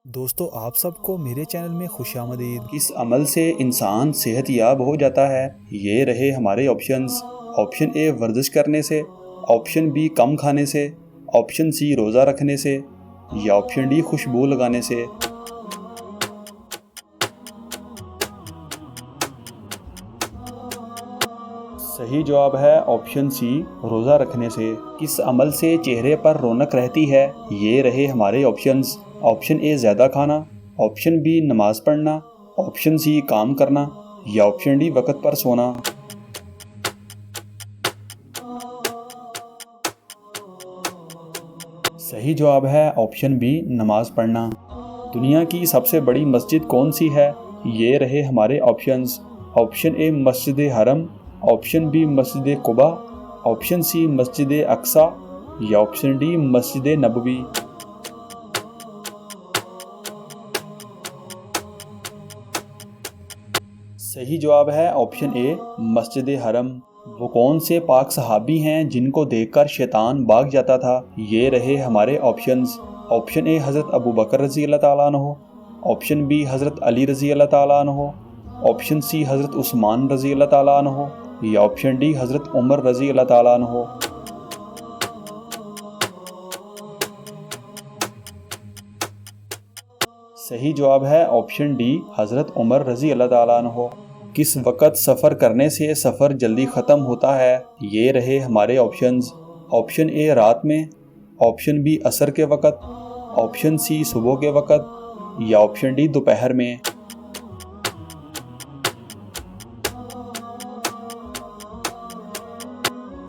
दोस्तों आप सबको मेरे चैनल में खुशामदीद। किस अमल से इंसान सेहतयाब हो जाता है? ये रहे हमारे ऑप्शंस। ऑप्शन ए वर्जिश करने से, ऑप्शन बी कम खाने से, ऑप्शन सी रोज़ा रखने से, या ऑप्शन डी खुशबू लगाने से। सही जवाब है ऑप्शन सी रोज़ा रखने से। किस अमल से चेहरे पर रौनक रहती है? ये रहे हमारे ऑप्शंस। ऑप्शन ए ज़्यादा खाना, ऑप्शन बी नमाज पढ़ना, ऑप्शन सी काम करना, या ऑप्शन डी वक्त पर सोना। सही जवाब है ऑप्शन बी नमाज पढ़ना। दुनिया की सबसे बड़ी मस्जिद कौन सी है? ये रहे हमारे ऑप्शंस। ऑप्शन ए मस्जिद हरम, ऑप्शन बी मस्जिद कुबा, ऑप्शन सी मस्जिद अक्सा, या ऑप्शन डी मस्जिद नबवी। सही जवाब है ऑप्शन ए मस्जिद हरम। वो कौन से पाक सहाबी हैं जिनको देखकर शैतान भाग जाता था? ये रहे हमारे ऑप्शंस। ऑप्शन ए हज़रत अबू बकर रज़ी अल्लाह ताला अन्हु, ऑप्शन बी हज़रत अली रज़ी अल्लाह ताला अन्हु, ऑप्शन सी हज़रत उस्मान रज़ी अल्लाह ताला अन्हु, या ऑप्शन डी हज़रत उमर रज़ी अल्लाह ताला अन्हु। सही जवाब है ऑप्शन डी हज़रत उमर रज़ी अल्लाह ताला अन्हु। किस वक़्त सफ़र करने से सफ़र जल्दी ख़त्म होता है? ये रहे हमारे ऑप्शंस। ऑप्शन ए रात में, ऑप्शन बी असर के वक़्त, ऑप्शन सी सुबह के वक़्त, या ऑप्शन डी दोपहर में।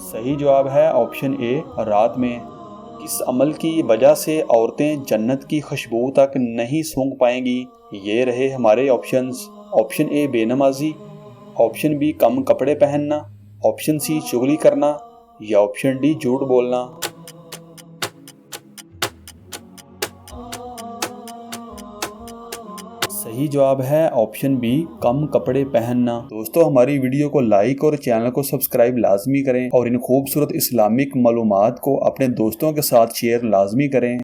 सही जवाब है ऑप्शन ए रात में। किस अमल की वजह से औरतें जन्नत की खुशबू तक नहीं सूंघ पाएंगी? ये रहे हमारे ऑप्शंस। ऑप्शन ए बेनमाजी, ऑप्शन बी कम कपड़े पहनना, ऑप्शन सी चुगली करना, या ऑप्शन डी झूठ बोलना। सही जवाब है ऑप्शन बी कम कपड़े पहनना। दोस्तों हमारी वीडियो को लाइक और चैनल को सब्सक्राइब लाजमी करें और इन खूबसूरत इस्लामिक मालूमात को अपने दोस्तों के साथ शेयर लाजमी करें।